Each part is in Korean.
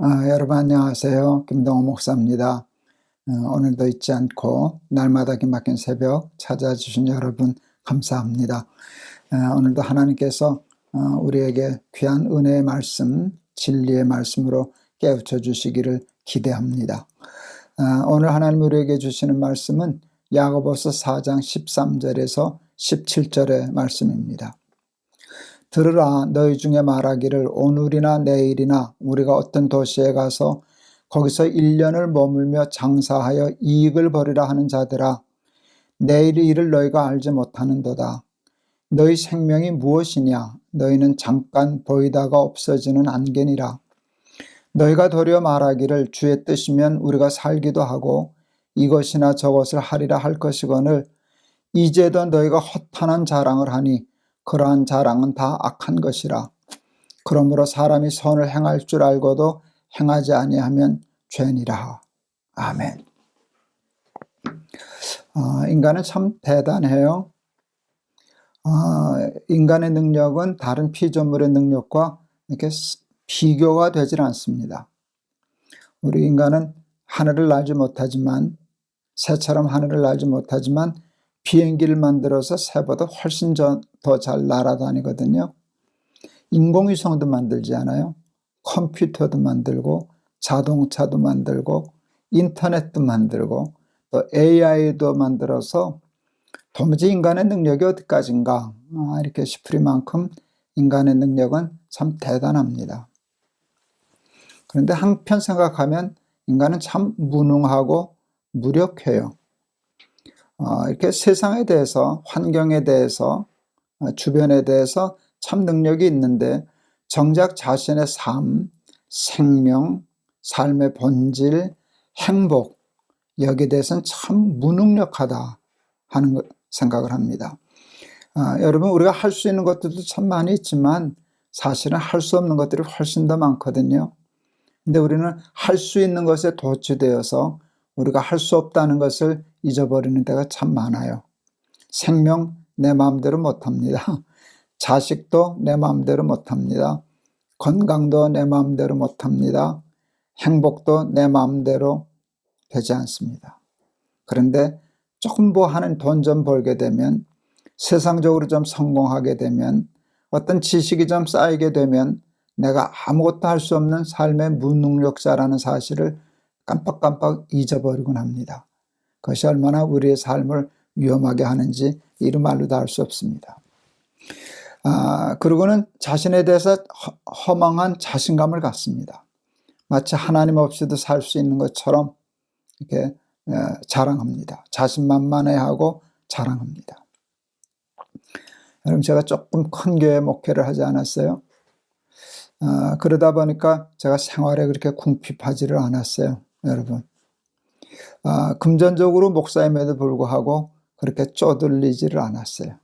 여러분 안녕하세요. 김동호 목사입니다. 오늘도 잊지 않고 날마다 기막힌 새벽 찾아주신 여러분 감사합니다. 오늘도 하나님께서 우리에게 귀한 은혜의 말씀, 진리의 말씀으로 깨우쳐 주시기를 기대합니다. 오늘 하나님 우리에게 주시는 말씀은 야고보서 4장 13절에서 17절의 말씀입니다. 들으라, 너희 중에 말하기를 오늘이나 내일이나 우리가 어떤 도시에 가서 거기서 1년을 머물며 장사하여 이익을 벌이라 하는 자들아, 내일의 일을 너희가 알지 못하는도다. 너희 생명이 무엇이냐? 너희는 잠깐 보이다가 없어지는 안개니라. 너희가 도리어 말하기를 주의 뜻이면 우리가 살기도 하고 이것이나 저것을 하리라 할 것이거늘 이제도 너희가 허탄한 자랑을 하니 그러한 자랑은 다 악한 것이라. 그러므로 사람이 선을 행할 줄 알고도 행하지 아니하면 죄니라. 아멘. 인간은 참 대단해요. 인간의 능력은 다른 피조물의 능력과 이렇게 비교가 되질 않습니다. 우리 인간은 하늘을 날지 못하지만, 새처럼 하늘을 날지 못하지만 비행기를 만들어서 새보다 훨씬 더 잘 날아다니거든요. 인공위성도 만들지 않아요. 컴퓨터도 만들고 자동차도 만들고 인터넷도 만들고 또 AI도 만들어서 도무지 인간의 능력이 어디까지인가 이렇게 싶을 만큼 인간의 능력은 참 대단합니다. 그런데 한편 생각하면 인간은 참 무능하고 무력해요. 이렇게 세상에 대해서, 환경에 대해서, 주변에 대해서 참 능력이 있는데 정작 자신의 삶, 생명, 삶의 본질, 행복, 여기에 대해서는 참 무능력하다 하는 생각을 합니다. 여러분, 우리가 할 수 있는 것들도 참 많이 있지만 사실은 할 수 없는 것들이 훨씬 더 많거든요. 근데 우리는 할 수 있는 것에 도취되어서 우리가 할 수 없다는 것을 잊어버리는 때가 참 많아요. 생명 내 마음대로 못합니다. 자식도 내 마음대로 못합니다. 건강도 내 마음대로 못합니다. 행복도 내 마음대로 되지 않습니다. 그런데 조금 뭐 하는 돈 좀 벌게 되면, 세상적으로 좀 성공하게 되면, 어떤 지식이 좀 쌓이게 되면 내가 아무것도 할 수 없는 삶의 무능력자라는 사실을 깜빡깜빡 잊어버리곤 합니다. 그것이 얼마나 우리의 삶을 위험하게 하는지 이루 말로 다 알 수 없습니다. 그리고는 자신에 대해서 허망한 자신감을 갖습니다. 마치 하나님 없이도 살 수 있는 것처럼 이렇게 자랑합니다. 자신만만해하고 자랑합니다. 여러분, 제가 조금 큰 교회 목회를 하지 않았어요? 그러다 보니까 제가 생활에 그렇게 궁핍하지를 않았어요. 여러분, 금전적으로 목사임에도 불구하고 그렇게 쪼들리지를 않았어요.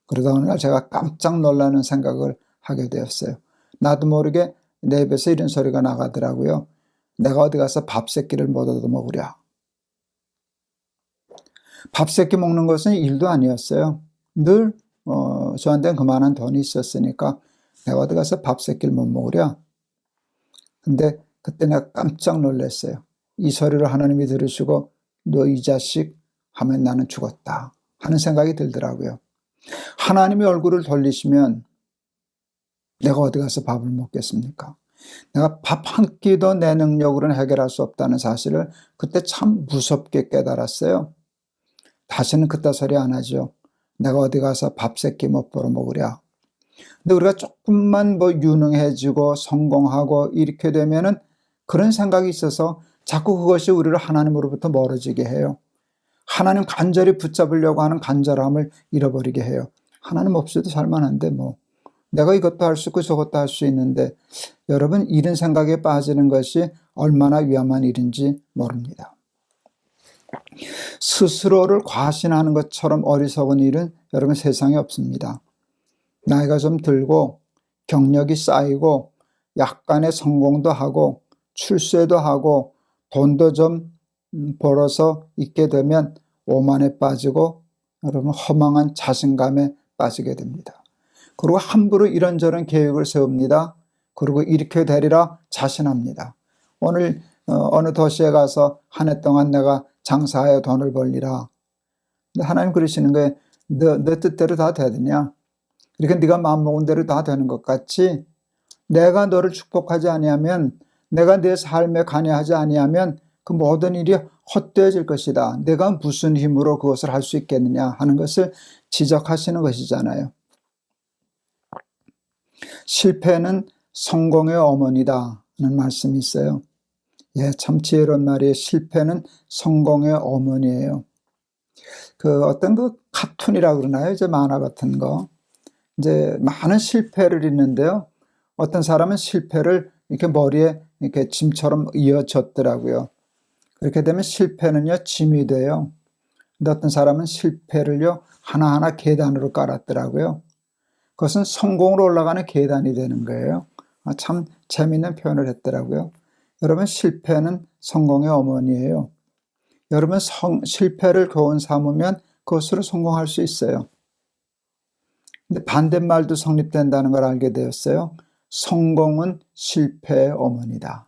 그러다 어느 날 제가 깜짝 놀라는 생각을 하게 되었어요. 나도 모르게 내 입에서 이런 소리가 나가더라고요. 내가 어디 가서 밥 세끼를 못 얻어먹으랴. 밥 세끼 먹는 것은 일도 아니었어요. 늘 저한테는 그만한 돈이 있었으니까 내가 어디 가서 밥 세끼를 못 먹으랴. 근데 그때 내가 깜짝 놀랐어요. 이 소리를 하나님이 들으시고 너 이 자식 하면 나는 죽었다 하는 생각이 들더라고요. 하나님이 얼굴을 돌리시면 내가 어디 가서 밥을 먹겠습니까? 내가 밥 한 끼도 내 능력으로는 해결할 수 없다는 사실을 그때 참 무섭게 깨달았어요. 다시는 그따 소리 안 하죠. 내가 어디 가서 밥 세끼 못 벌어 먹으랴. 근데 우리가 조금만 뭐 유능해지고 성공하고 이렇게 되면은 그런 생각이 있어서 자꾸 그것이 우리를 하나님으로부터 멀어지게 해요. 하나님 간절히 붙잡으려고 하는 간절함을 잃어버리게 해요. 하나님 없이도 살만한데 뭐 내가 이것도 할 수 있고 저것도 할 수 있는데, 여러분, 이런 생각에 빠지는 것이 얼마나 위험한 일인지 모릅니다. 스스로를 과신하는 것처럼 어리석은 일은 여러분 세상에 없습니다. 나이가 좀 들고 경력이 쌓이고 약간의 성공도 하고 출세도 하고 돈도 좀 벌어서 있게 되면 오만에 빠지고 여러분 허망한 자신감에 빠지게 됩니다. 그리고 함부로 이런저런 계획을 세웁니다. 그리고 이렇게 되리라 자신합니다. 오늘 어느 도시에 가서 한 해 동안 내가 장사하여 돈을 벌리라. 근데 하나님 그러시는 거예요. 너 뜻대로 다 되느냐? 이렇게 네가 마음먹은 대로 다 되는 것 같지? 내가 너를 축복하지 아니하면, 내가 내 삶에 관여하지 아니하면 그 모든 일이 헛되어질 것이다. 내가 무슨 힘으로 그것을 할 수 있겠느냐 하는 것을 지적하시는 것이잖아요. 실패는 성공의 어머니다 하는 말씀이 있어요. 예, 참 지혜로운 말이에요. 실패는 성공의 어머니예요. 어떤 카툰이라 그러나요? 이제 만화 같은 거. 이제 많은 실패를 있는데요. 어떤 사람은 실패를 이렇게 머리에 이렇게 짐처럼 이어졌더라고요. 그렇게 되면 실패는요, 짐이 돼요. 근데 어떤 사람은 실패를요, 하나하나 계단으로 깔았더라고요. 그것은 성공으로 올라가는 계단이 되는 거예요. 참 재미있는 표현을 했더라고요. 여러분, 실패는 성공의 어머니예요. 여러분, 실패를 교훈 삼으면 그것으로 성공할 수 있어요. 근데 반대말도 성립된다는 걸 알게 되었어요. 성공은 실패의 어머니다.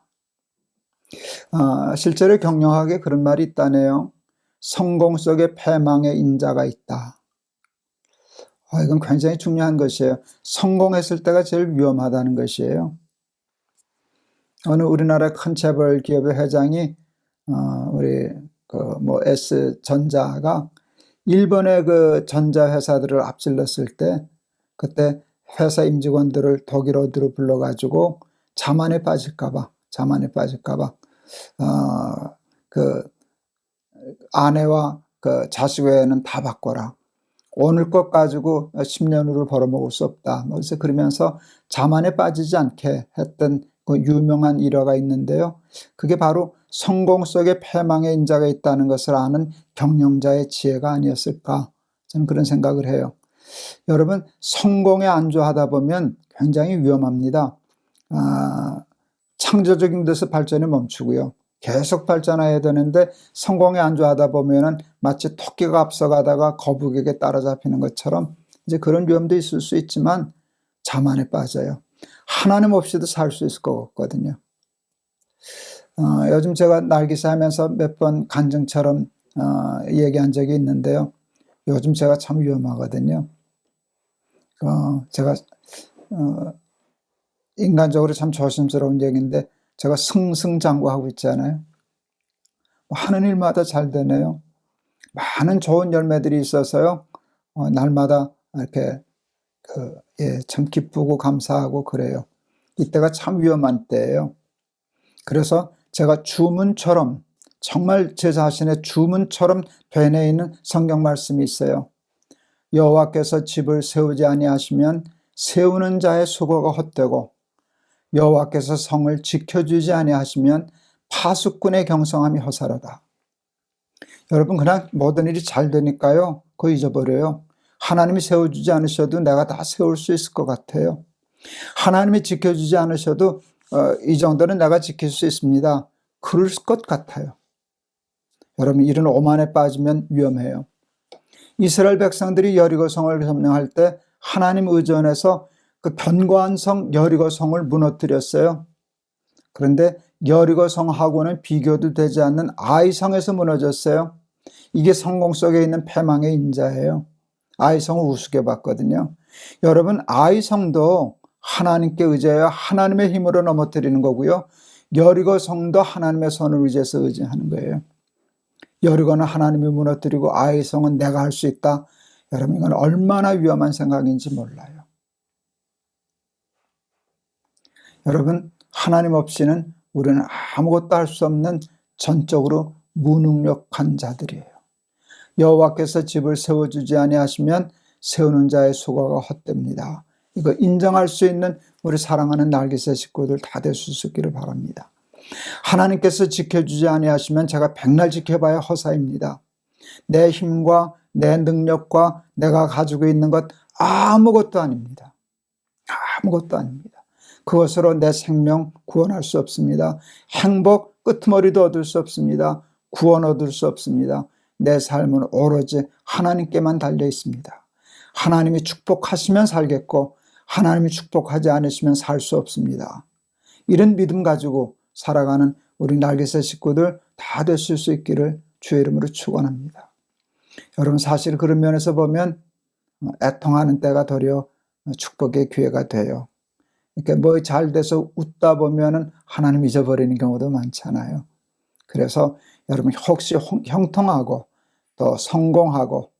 실제로 격려하게 그런 말이 있다네요. 성공 속에 패망의 인자가 있다. 이건 굉장히 중요한 것이에요. 성공했을 때가 제일 위험하다는 것이에요. 어느 우리나라 큰 재벌 기업의 회장이 우리 S전자가 일본의 그 전자회사들을 앞질렀을 때 그때 회사 임직원들을 독일 어디로 불러가지고 자만에 빠질까봐 그 아내와 그 자식 외에는 다 바꿔라. 오늘 것 가지고 10년 후를 벌어먹을 수 없다. 그래서 그러면서 자만에 빠지지 않게 했던 그 유명한 일화가 있는데요. 그게 바로 성공 속에 패망의 인자가 있다는 것을 아는 경영자의 지혜가 아니었을까. 저는 그런 생각을 해요. 여러분, 성공에 안주하다 보면 굉장히 위험합니다. 창조적인 데서 발전이 멈추고요. 계속 발전해야 되는데 성공에 안주하다 보면은 마치 토끼가 앞서가다가 거북에게 따라잡히는 것처럼 이제 그런 위험도 있을 수 있지만 자만에 빠져요. 하나님 없이도 살 수 있을 것 같거든요. 요즘 제가 날기사하면서 몇 번 간증처럼 얘기한 적이 있는데요. 요즘 제가 참 위험하거든요. 제가 인간적으로 참 조심스러운 얘기인데 제가 승승장구하고 있잖아요. 하는 일마다 잘 되네요. 많은 좋은 열매들이 있어서요. 날마다 이렇게 참 기쁘고 감사하고 그래요. 이때가 참 위험한 때예요. 그래서 제가 주문처럼 정말 제 자신의 주문처럼 되뇌 있는 성경 말씀이 있어요. 여호와께서 집을 세우지 아니하시면 세우는 자의 수고가 헛되고 여호와께서 성을 지켜주지 아니하시면 파수꾼의 경성함이 허사로다. 여러분, 그냥 모든 일이 잘 되니까요, 그거 잊어버려요. 하나님이 세워주지 않으셔도 내가 다 세울 수 있을 것 같아요. 하나님이 지켜주지 않으셔도 이 정도는 내가 지킬 수 있습니다. 그럴 것 같아요. 여러분, 이런 오만에 빠지면 위험해요. 이스라엘 백성들이 여리고성을 점령할 때 하나님 의존해서 그 견고한 성 여리고성을 무너뜨렸어요. 그런데 여리고성하고는 비교도 되지 않는 아이성에서 무너졌어요. 이게 성공 속에 있는 패망의 인자예요. 아이성을 우습게 봤거든요. 여러분, 아이성도 하나님께 의지하여 하나님의 힘으로 넘어뜨리는 거고요. 여리고성도 하나님의 손을 의지해서 의지하는 거예요. 여리고는 하나님이 무너뜨리고 아이성은 내가 할 수 있다. 여러분, 이건 얼마나 위험한 생각인지 몰라요. 여러분, 하나님 없이는 우리는 아무것도 할 수 없는 전적으로 무능력한 자들이에요. 여호와께서 집을 세워주지 아니하시면 세우는 자의 수고가 헛됩니다. 이거 인정할 수 있는 우리 사랑하는 날개새 식구들 다 될 수 있기를 바랍니다. 하나님께서 지켜주지 아니하시면 제가 백날 지켜봐야 허사입니다. 내 힘과 내 능력과 내가 가지고 있는 것 아무것도 아닙니다. 아무것도 아닙니다. 그것으로 내 생명 구원할 수 없습니다. 행복 끄트머리도 얻을 수 없습니다. 구원 얻을 수 없습니다. 내 삶은 오로지 하나님께만 달려 있습니다. 하나님이 축복하시면 살겠고 하나님이 축복하지 않으시면 살 수 없습니다. 이런 믿음 가지고 살아가는 우리 날개새 식구들 다 되실 수 있기를 주의 이름으로 축원합니다. 여러분, 사실 그런 면에서 보면 애통하는 때가 도리어 축복의 기회가 돼요. 이렇게 뭐 잘 돼서 웃다 보면은 하나님 잊어버리는 경우도 많잖아요. 그래서 여러분, 혹시 형통하고 또 성공하고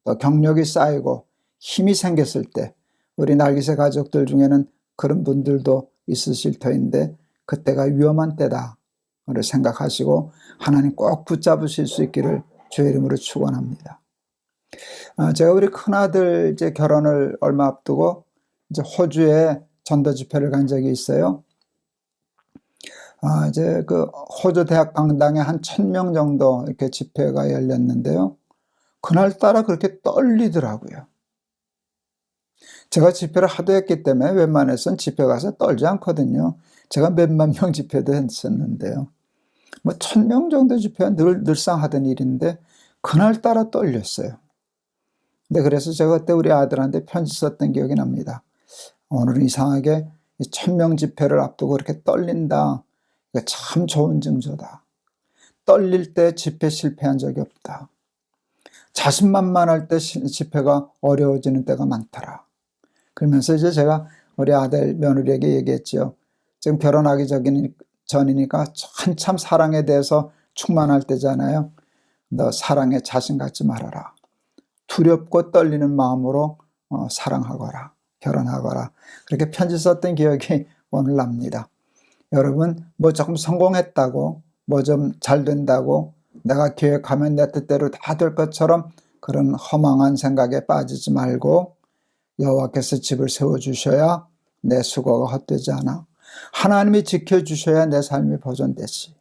또 경력이 쌓이고 힘이 생겼을 때 우리 날개새 가족들 중에는 그런 분들도 있으실 터인데 그때가 위험한 때다 를 생각하시고 하나님 꼭 붙잡으실 수 있기를 주의 이름으로 축원합니다. 제가 우리 큰아들 이제 결혼을 얼마 앞두고 이제 호주에 전도 집회를 간 적이 있어요. 이제 그 호주 대학 강당에 한 1000명 정도 이렇게 집회가 열렸는데요. 그날따라 그렇게 떨리더라고요. 제가 집회를 하도 했기 때문에 웬만해서는 집회 가서 떨지 않거든요. 제가 몇만 명 집회도 했었는데요. 뭐 1000명 정도 집회는 늘상 하던 일인데 그날따라 떨렸어요. 근데 그래서 제가 그때 우리 아들한테 편지 썼던 기억이 납니다. 오늘은 이상하게 1000명 집회를 앞두고 그렇게 떨린다. 이거 참 좋은 징조다. 떨릴 때 집회 실패한 적이 없다. 자신만만할 때 집회가 어려워지는 때가 많더라. 그러면서 이제 제가 우리 아들 며느리에게 얘기했죠. 지금 결혼하기 전이니까 한참 사랑에 대해서 충만할 때잖아요. 너 사랑에 자신 갖지 말아라. 두렵고 떨리는 마음으로 사랑하거라. 결혼하거라. 그렇게 편지 썼던 기억이 오늘 납니다. 여러분, 뭐 조금 성공했다고, 뭐 좀 잘 된다고, 내가 계획하면 내 뜻대로 다 될 것처럼 그런 허망한 생각에 빠지지 말고 여호와께서 집을 세워주셔야 내 수고가 헛되지 않아. 하나님이 지켜주셔야 내 삶이 보존되지.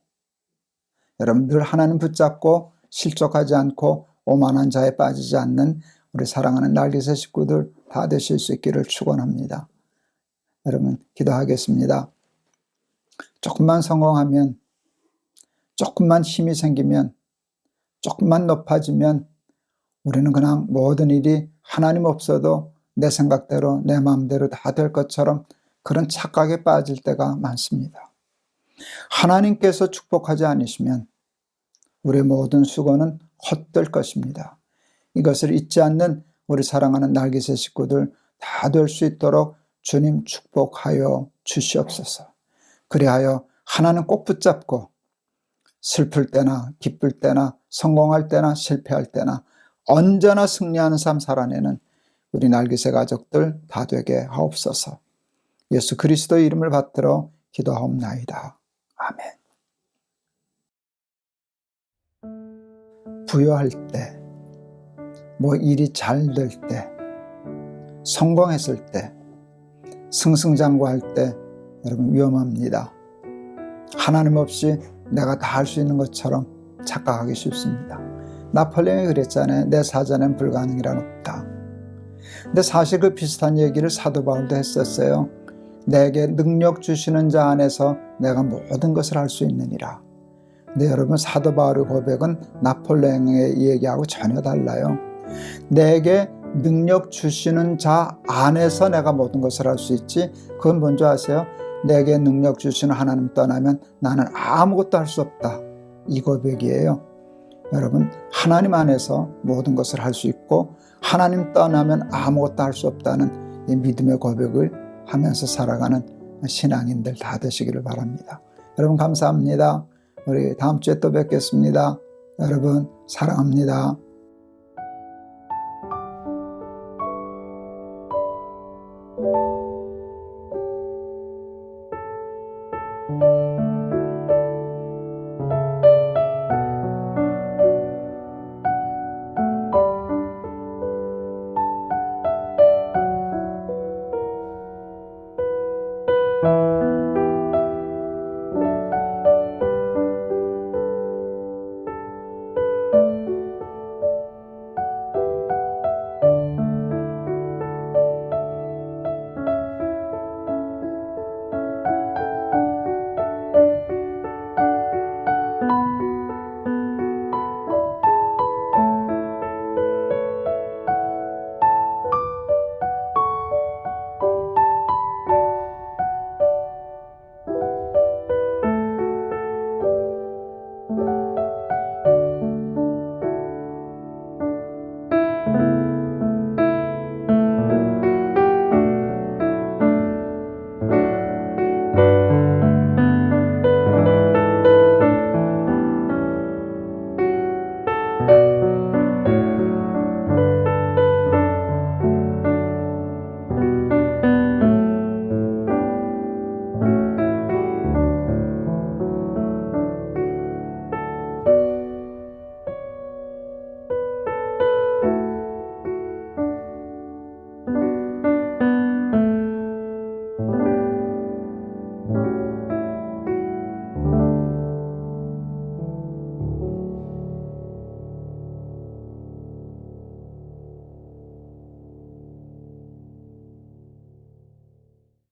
여러분, 늘 하나님 붙잡고 실족하지 않고 오만한 자에 빠지지 않는 우리 사랑하는 날개새 식구들 다 되실 수 있기를 축원합니다. 여러분, 기도하겠습니다. 조금만 성공하면, 조금만 힘이 생기면, 조금만 높아지면 우리는 그냥 모든 일이 하나님 없어도 내 생각대로 내 마음대로 다 될 것처럼 그런 착각에 빠질 때가 많습니다. 하나님께서 축복하지 않으시면 우리의 모든 수고는 헛될 것입니다. 이것을 잊지 않는 우리 사랑하는 날개새 식구들 다 될 수 있도록 주님 축복하여 주시옵소서. 그리하여 하나는 꼭 붙잡고 슬플 때나 기쁠 때나 성공할 때나 실패할 때나 언제나 승리하는 삶 살아내는 우리 날개새 가족들 다 되게 하옵소서. 예수 그리스도의 이름을 받들어 기도하옵나이다. 아멘. 부여할 때, 뭐 일이 잘 될 때, 성공했을 때, 승승장구할 때 여러분 위험합니다. 하나님 없이 내가 다 할 수 있는 것처럼 착각하기 쉽습니다. 나폴레옹이 그랬잖아요. 내 사전엔 불가능이란 없다. 근데 사실 그 비슷한 얘기를 사도 바울도 했었어요. 내게 능력 주시는 자 안에서 내가 모든 것을 할 수 있느니라. 근데 여러분, 사도 바울의 고백은 나폴레옹의 얘기하고 전혀 달라요. 내게 능력 주시는 자 안에서 내가 모든 것을 할 수 있지, 그건 뭔지 아세요? 내게 능력 주시는 하나님 떠나면 나는 아무것도 할 수 없다. 이 고백이에요. 여러분, 하나님 안에서 모든 것을 할 수 있고 하나님 떠나면 아무것도 할 수 없다는 이 믿음의 고백을 하면서 살아가는 신앙인들 다 되시기를 바랍니다. 여러분, 감사합니다. 우리 다음 주에 또 뵙겠습니다. 여러분, 사랑합니다.